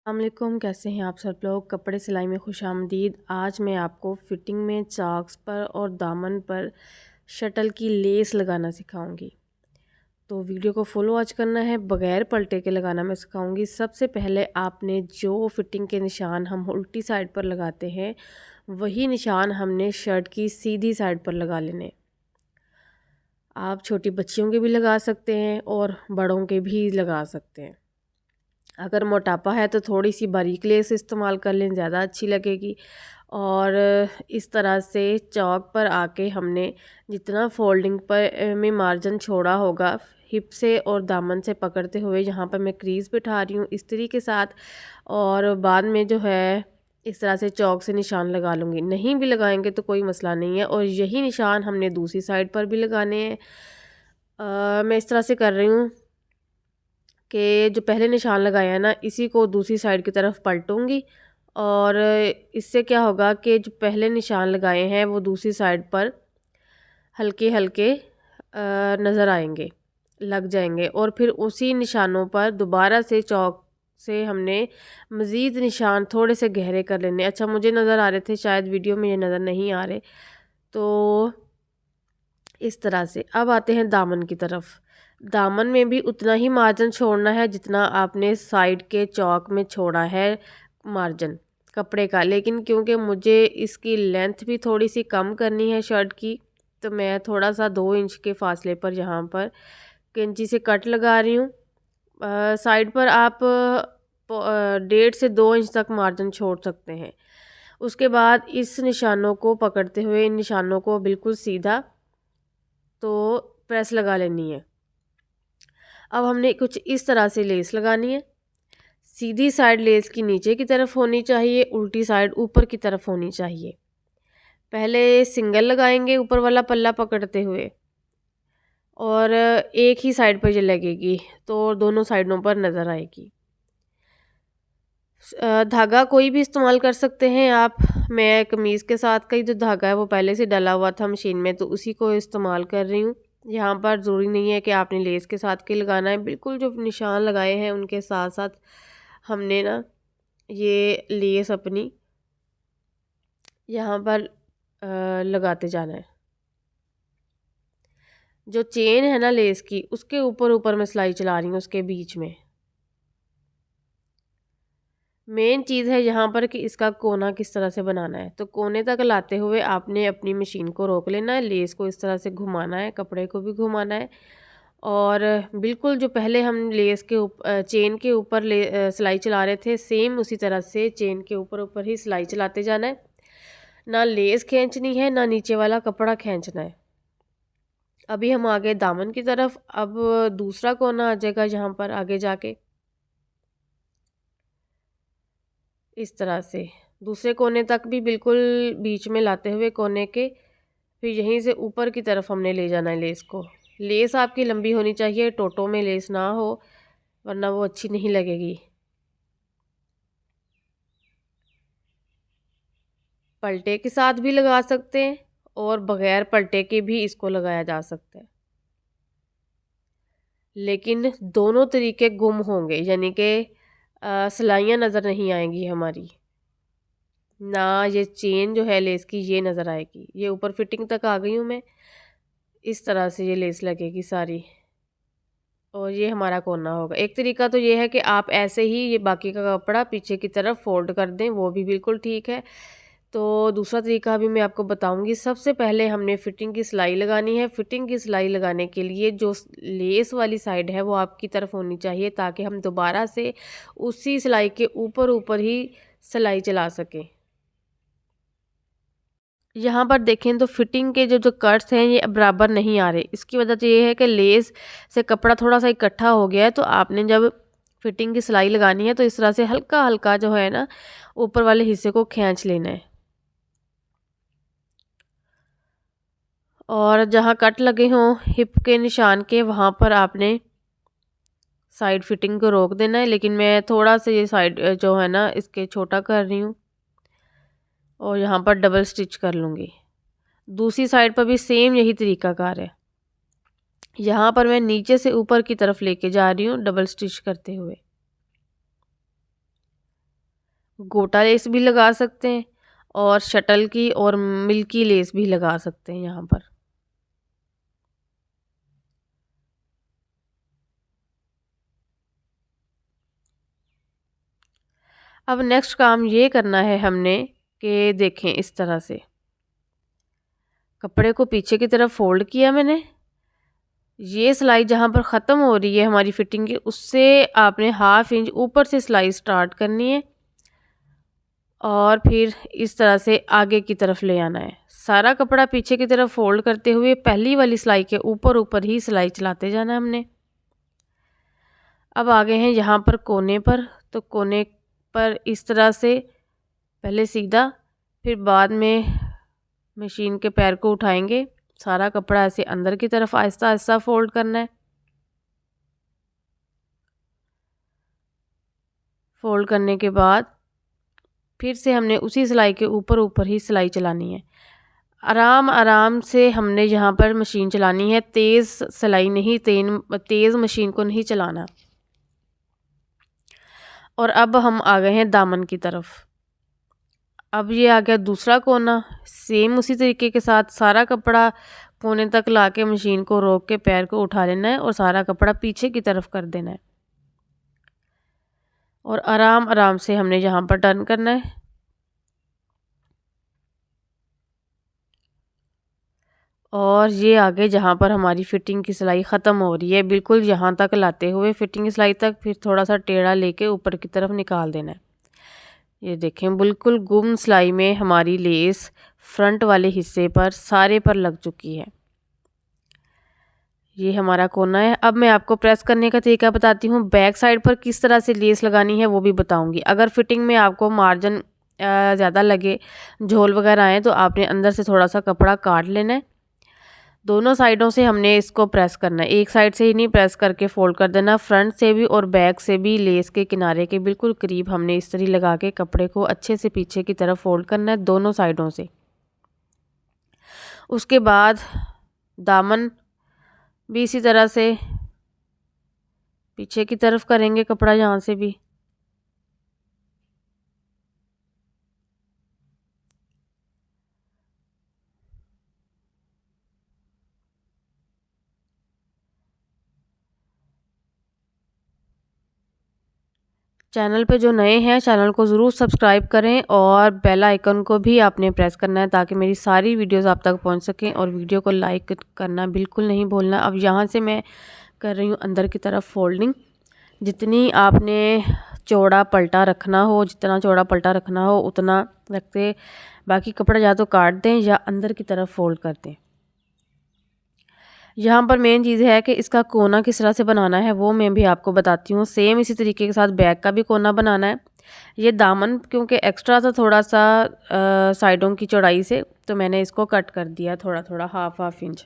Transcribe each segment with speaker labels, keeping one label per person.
Speaker 1: अस्सलामुअलैकुम, कैसे हैं आप सब लोग। कपड़े सिलाई में खुशामदीद। आज मैं आपको फ़िटिंग में चाक्स पर और दामन पर शटल की लेस लगाना सिखाऊंगी। तो वीडियो को फुल वॉच करना है, बग़ैर पलटे के लगाना मैं सिखाऊंगी। सबसे पहले आपने जो फ़िटिंग के निशान हम उल्टी साइड पर लगाते हैं वही निशान हमने शर्ट की सीधी साइड पर लगा लेने। आप छोटी बच्चियों के भी लगा सकते हैं और बड़ों के भी लगा सकते हैं। अगर मोटापा है तो थोड़ी सी बारीक लेस इस्तेमाल कर लें, ज़्यादा अच्छी लगेगी। और इस तरह से चौक पर आके हमने जितना फोल्डिंग पर में मार्जिन छोड़ा होगा हिप से और दामन से पकड़ते हुए, यहाँ पर मैं क्रीज़ बिठा रही हूँ इस तरीके के साथ। और बाद में जो है इस तरह से चौक से निशान लगा लूँगी। नहीं भी लगाएंगे तो कोई मसला नहीं है। और यही निशान हमने दूसरी साइड पर भी लगाने हैं। मैं इस तरह से कर रही हूँ कि जो पहले निशान लगाया है ना, इसी को दूसरी साइड की तरफ पलटूंगी। और इससे क्या होगा कि जो पहले निशान लगाए हैं वो दूसरी साइड पर हल्के हल्के नज़र आएंगे, लग जाएंगे। और फिर उसी निशानों पर दोबारा से चौक से हमने मज़ीद निशान थोड़े से गहरे कर लेने। अच्छा, मुझे नज़र आ रहे थे, शायद वीडियो में ये नज़र नहीं आ रहे। तो इस तरह से अब आते हैं दामन की तरफ। दामन में भी उतना ही मार्जिन छोड़ना है जितना आपने साइड के चौक में छोड़ा है मार्जिन कपड़े का। लेकिन क्योंकि मुझे इसकी लेंथ भी थोड़ी सी कम करनी है शर्ट की, तो मैं थोड़ा सा 2 इंच के फासले पर यहाँ पर कैंची से कट लगा रही हूँ। साइड पर आप 1.5 से 2 इंच तक मार्जिन छोड़ सकते हैं। उसके बाद इस निशानों को पकड़ते हुए इन निशानों को बिल्कुल सीधा तो प्रेस लगा लेनी है। अब हमने कुछ इस तरह से लेस लगानी है। सीधी साइड लेस की नीचे की तरफ होनी चाहिए, उल्टी साइड ऊपर की तरफ होनी चाहिए। पहले सिंगल लगाएंगे ऊपर वाला पल्ला पकड़ते हुए, और एक ही साइड पर ये लगेगी तो दोनों साइडों पर नज़र आएगी। धागा कोई भी इस्तेमाल कर सकते हैं आप। मैं कमीज़ के साथ का ही जो धागा है वो पहले से डला हुआ था मशीन में, तो उसी को इस्तेमाल कर रही हूँ। यहाँ पर ज़रूरी नहीं है कि आपने लेस के साथ के लगाना है, बिल्कुल जो निशान लगाए हैं उनके साथ साथ हमने ना ये लेस अपनी यहाँ पर लगाते जाना है। जो चेन है ना लेस की, उसके ऊपर ऊपर मैं सिलाई चला रही हूँ, उसके बीच में। मेन चीज़ है यहाँ पर कि इसका कोना किस तरह से बनाना है। तो कोने तक लाते हुए आपने अपनी मशीन को रोक लेना है, लेस को इस तरह से घुमाना है, कपड़े को भी घुमाना है। और बिल्कुल जो पहले हम लेस के चेन के ऊपर सिलाई चला रहे थे, सेम उसी तरह से चेन के ऊपर ऊपर ही सिलाई चलाते जाना है। ना लेस खींचनी है, ना नीचे वाला कपड़ा खींचना है। अभी हम आगे दामन की तरफ। अब दूसरा कोना आ जाएगा यहाँ पर आगे जाके इस तरह से दूसरे कोने तक भी बिल्कुल बीच में लाते हुए कोने के, फिर यहीं से ऊपर की तरफ हमने ले जाना है लेस को। लेस आपकी लंबी होनी चाहिए, टोटो में लेस ना हो, वरना वो अच्छी नहीं लगेगी। पलटे के साथ भी लगा सकते हैं और बगैर पलटे के भी इसको लगाया जा सकता है, लेकिन दोनों तरीके गुम होंगे, यानी कि सिलाइयाँ नज़र नहीं आएंगी हमारी, ना ये चेन जो है लेस की ये नज़र आएगी। ये ऊपर फिटिंग तक आ गई हूँ मैं, इस तरह से ये लेस लगेगी सारी। और ये हमारा कोना होगा। एक तरीका तो ये है कि आप ऐसे ही ये बाकी का कपड़ा पीछे की तरफ फोल्ड कर दें, वो भी बिल्कुल ठीक है। तो दूसरा तरीका अभी मैं आपको बताऊंगी। सबसे पहले हमने फिटिंग की सिलाई लगानी है। फिटिंग की सिलाई लगाने के लिए जो लेस वाली साइड है वो आपकी तरफ होनी चाहिए, ताकि हम दोबारा से उसी सिलाई के ऊपर ऊपर ही सिलाई चला सकें। यहाँ पर देखें तो फिटिंग के जो जो कट्स हैं ये बराबर नहीं आ रहे। इसकी वजह तो ये है कि लेस से कपड़ा थोड़ा सा इकट्ठा हो गया है। तो आपने जब फिटिंग की सिलाई लगानी है तो इस तरह से हल्का हल्का जो है ना ऊपर वाले हिस्से को खींच लेना है। और जहाँ कट लगे हों हिप के निशान के, वहाँ पर आपने साइड फिटिंग को रोक देना है। लेकिन मैं थोड़ा सा ये साइड जो है ना इसके छोटा कर रही हूँ और यहाँ पर डबल स्टिच कर लूँगी। दूसरी साइड पर भी सेम यही तरीका कार है। यहाँ पर मैं नीचे से ऊपर की तरफ लेके जा रही हूँ डबल स्टिच करते हुए। गोटा लेस भी लगा सकते हैं और शटल की और मिल्की लेस भी लगा सकते हैं यहाँ पर। अब नेक्स्ट काम ये करना है हमने कि देखें इस तरह से कपड़े को पीछे की तरफ फोल्ड किया मैंने। ये सिलाई जहाँ पर ख़त्म हो रही है हमारी फिटिंग की, उससे आपने 1/2 इंच ऊपर से सिलाई स्टार्ट करनी है और फिर इस तरह से आगे की तरफ ले आना है। सारा कपड़ा पीछे की तरफ फोल्ड करते हुए पहली वाली सिलाई के ऊपर ऊपर ही सिलाई चलाते जाना है हमने। अब आ गए हैं यहाँ पर कोने पर, तो कोने पर इस तरह से पहले सीधा, फिर बाद में मशीन के पैर को उठाएंगे, सारा कपड़ा ऐसे अंदर की तरफ आहिस्ता आहिस्ता फोल्ड करना है। फोल्ड करने के बाद फिर से हमने उसी सिलाई के ऊपर ऊपर ही सिलाई चलानी है। आराम आराम से हमने यहाँ पर मशीन चलानी है, तेज़ सिलाई नहीं, तेज़ मशीन को नहीं चलाना। और अब हम आ गए हैं दामन की तरफ। अब ये आ गया दूसरा कोना, सेम उसी तरीके के साथ सारा कपड़ा कोने तक लाके मशीन को रोक के पैर को उठा लेना है और सारा कपड़ा पीछे की तरफ कर देना है और आराम आराम से हमने यहाँ पर टर्न करना है। और ये आगे जहाँ पर हमारी फिटिंग की सिलाई ख़त्म हो रही है, बिल्कुल यहाँ तक लाते हुए फिटिंग की सिलाई तक, फिर थोड़ा सा टेढ़ा लेके ऊपर की तरफ निकाल देना है। ये देखें बिल्कुल गुम सिलाई में हमारी लेस फ्रंट वाले हिस्से पर सारे पर लग चुकी है। ये हमारा कोना है। अब मैं आपको प्रेस करने का तरीका बताती हूँ, बैक साइड पर किस तरह से लेस लगानी है वो भी बताऊँगी। अगर फिटिंग में आपको मार्जिन ज़्यादा लगे, झोल वगैरह आए, तो आपने अंदर से थोड़ा सा कपड़ा काट लेना है। दोनों साइडों से हमने इसको प्रेस करना है, एक साइड से ही नहीं, प्रेस करके फोल्ड कर देना। फ्रंट से भी और बैक से भी लेस के किनारे के बिल्कुल करीब हमने इस तरह लगा के कपड़े को अच्छे से पीछे की तरफ फोल्ड करना है दोनों साइडों से। उसके बाद दामन भी इसी तरह से पीछे की तरफ करेंगे कपड़ा यहाँ से भी। चैनल पे जो नए हैं चैनल को ज़रूर सब्सक्राइब करें और बेल आइकन को भी आपने प्रेस करना है ताकि मेरी सारी वीडियोस आप तक पहुंच सकें, और वीडियो को लाइक करना बिल्कुल नहीं भूलना। अब यहाँ से मैं कर रही हूँ अंदर की तरफ फोल्डिंग। जितनी आपने चौड़ा पलटा रखना हो, जितना चौड़ा पलटा रखना हो उतना रखते, बाकी कपड़ा या तो काट दें या अंदर की तरफ फोल्ड कर दें। यहाँ पर मेन चीज़ है कि इसका कोना किस तरह से बनाना है वो मैं भी आपको बताती हूँ। सेम इसी तरीके के साथ बैक का भी कोना बनाना है। ये दामन क्योंकि एक्स्ट्रा था थोड़ा सा साइडों की चौड़ाई से, तो मैंने इसको कट कर दिया थोड़ा थोड़ा, हाफ इंच।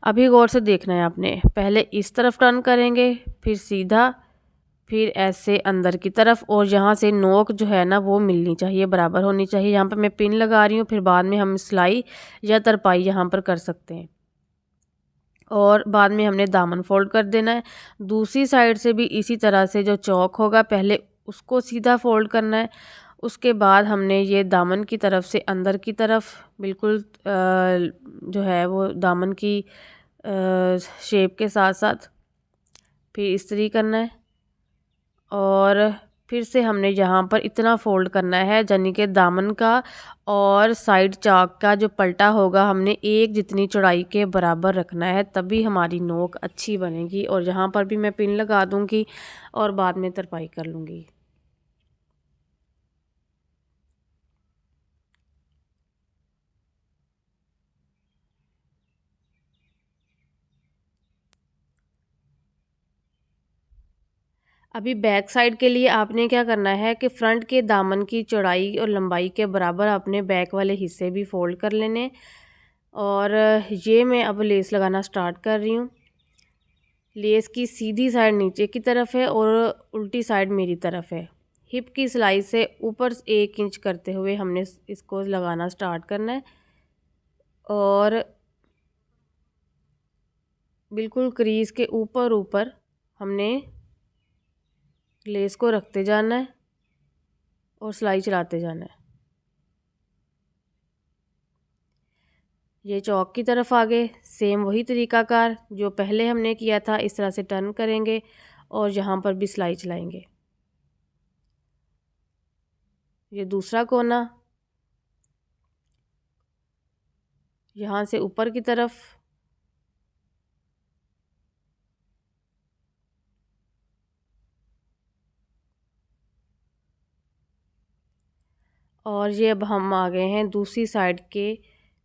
Speaker 1: अभी गौर से देखना है आपने, पहले इस तरफ टर्न करेंगे, फिर सीधा, फिर ऐसे अंदर की तरफ, और यहाँ से नोक जो है ना वो मिलनी चाहिए, बराबर होनी चाहिए। यहाँ पर मैं पिन लगा रही हूँ, फिर बाद में हम सिलाई या तरपाई यहाँ पर कर सकते हैं। और बाद में हमने दामन फोल्ड कर देना है। दूसरी साइड से भी इसी तरह से जो चौक होगा पहले उसको सीधा फोल्ड करना है। उसके बाद हमने ये दामन की तरफ से अंदर की तरफ बिल्कुल जो है वो दामन की शेप के साथ साथ फिर इस तरीके करना है। और फिर से हमने यहाँ पर इतना फोल्ड करना है, यानी कि दामन का और साइड चाक का जो पलटा होगा हमने एक जितनी चौड़ाई के बराबर रखना है, तभी हमारी नोक अच्छी बनेगी। और यहाँ पर भी मैं पिन लगा दूँगी और बाद में तरपाई कर लूँगी। अभी बैक साइड के लिए आपने क्या करना है कि फ्रंट के दामन की चौड़ाई और लंबाई के बराबर अपने बैक वाले हिस्से भी फोल्ड कर लेने। और ये मैं अब लेस लगाना स्टार्ट कर रही हूँ। लेस की सीधी साइड नीचे की तरफ है और उल्टी साइड मेरी तरफ है। हिप की सिलाई से ऊपर 1 इंच करते हुए हमने इसको लगाना स्टार्ट करना है और बिल्कुल क्रीज के ऊपर ऊपर हमने लेस को रखते जाना है। और सिलाई चलाते जाना है। ये चौक की तरफ आगे सेम वही तरीकाकार जो पहले हमने किया था, इस तरह से टर्न करेंगे और यहाँ पर भी सिलाई चलाएंगे। ये दूसरा कोना यहाँ से ऊपर की तरफ, और ये अब हम आ गए हैं दूसरी साइड के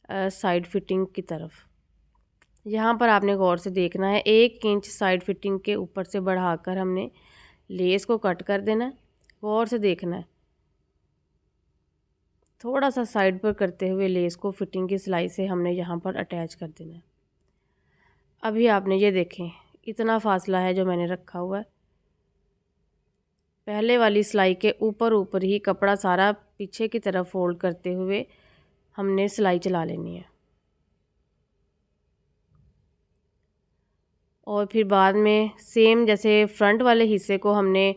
Speaker 1: साइड फिटिंग की तरफ। यहाँ पर आपने गौर से देखना है, 1 इंच साइड फिटिंग के ऊपर से बढ़ाकर हमने लेस को कट कर देना है। गौर से देखना है, थोड़ा सा साइड पर करते हुए लेस को फिटिंग की सिलाई से हमने यहाँ पर अटैच कर देना है। अभी आपने ये देखें, इतना फासला है जो मैंने रखा हुआ है। पहले वाली सिलाई के ऊपर ही कपड़ा सारा पीछे की तरफ फोल्ड करते हुए हमने सिलाई चला लेनी है, और फिर बाद में सेम जैसे फ्रंट वाले हिस्से को हमने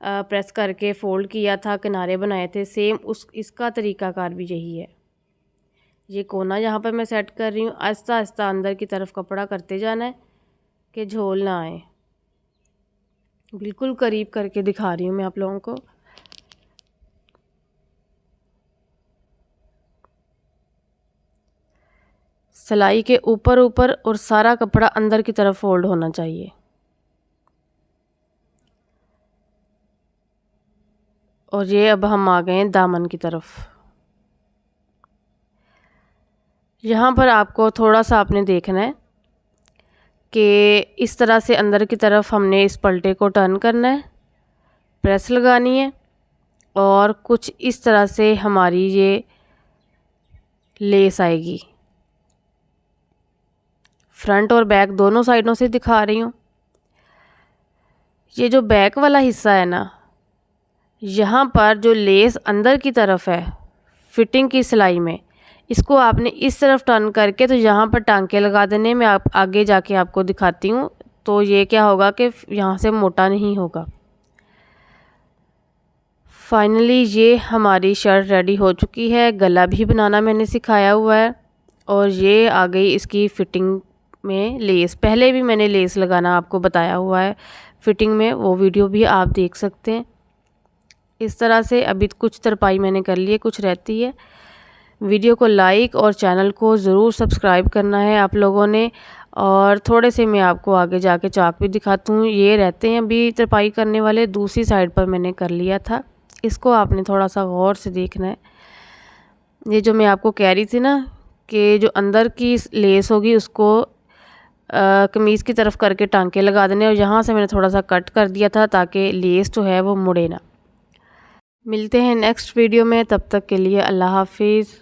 Speaker 1: प्रेस करके फ़ोल्ड किया था, किनारे बनाए थे, सेम इसका तरीकाकार भी यही है। ये कोना यहाँ पर मैं सेट कर रही हूँ, आहिस्ता आहिस्ता अंदर की तरफ कपड़ा करते जाना है कि झोल ना आए। बिल्कुल करीब करके दिखा रही हूँ मैं आप लोगों को। सिलाई के ऊपर और सारा कपड़ा अंदर की तरफ फोल्ड होना चाहिए। और ये अब हम आ गए हैं दामन की तरफ। यहाँ पर आपको थोड़ा सा आपने देखना है कि इस तरह से अंदर की तरफ हमने इस पलटे को टर्न करना है, प्रेस लगानी है, और कुछ इस तरह से हमारी ये लेस आएगी। फ्रंट और बैक दोनों साइडों से दिखा रही हूँ। ये जो बैक वाला हिस्सा है ना, यहाँ पर जो लेस अंदर की तरफ है फिटिंग की सिलाई में, इसको आपने इस तरफ टर्न करके तो यहाँ पर टांके लगा देने। मैं आप आगे जाके आपको दिखाती हूँ, तो ये क्या होगा कि यहाँ से मोटा नहीं होगा। फाइनली ये हमारी शर्ट रेडी हो चुकी है। गला भी बनाना मैंने सिखाया हुआ है, और ये आ गई इसकी फिटिंग में लेस। पहले भी मैंने लेस लगाना आपको बताया हुआ है फिटिंग में, वो वीडियो भी आप देख सकते हैं। इस तरह से अभी कुछ तरपाई मैंने कर ली है, कुछ रहती है। वीडियो को लाइक और चैनल को ज़रूर सब्सक्राइब करना है आप लोगों ने। और थोड़े से मैं आपको आगे जाके चाक भी दिखाती हूँ। ये रहते हैं अभी तरपाई करने वाले, दूसरी साइड पर मैंने कर लिया था। इसको आपने थोड़ा सा गौर से देखना है। ये जो मैं आपको कह रही थी ना कि जो अंदर की लेस होगी उसको कमीज़ की तरफ करके टांके लगा देने, और यहाँ से मैंने थोड़ा सा कट कर दिया था ताकि लेस जो है वो मुड़े ना। मिलते हैं नेक्स्ट वीडियो में, तब तक के लिए अल्लाह हाफिज़।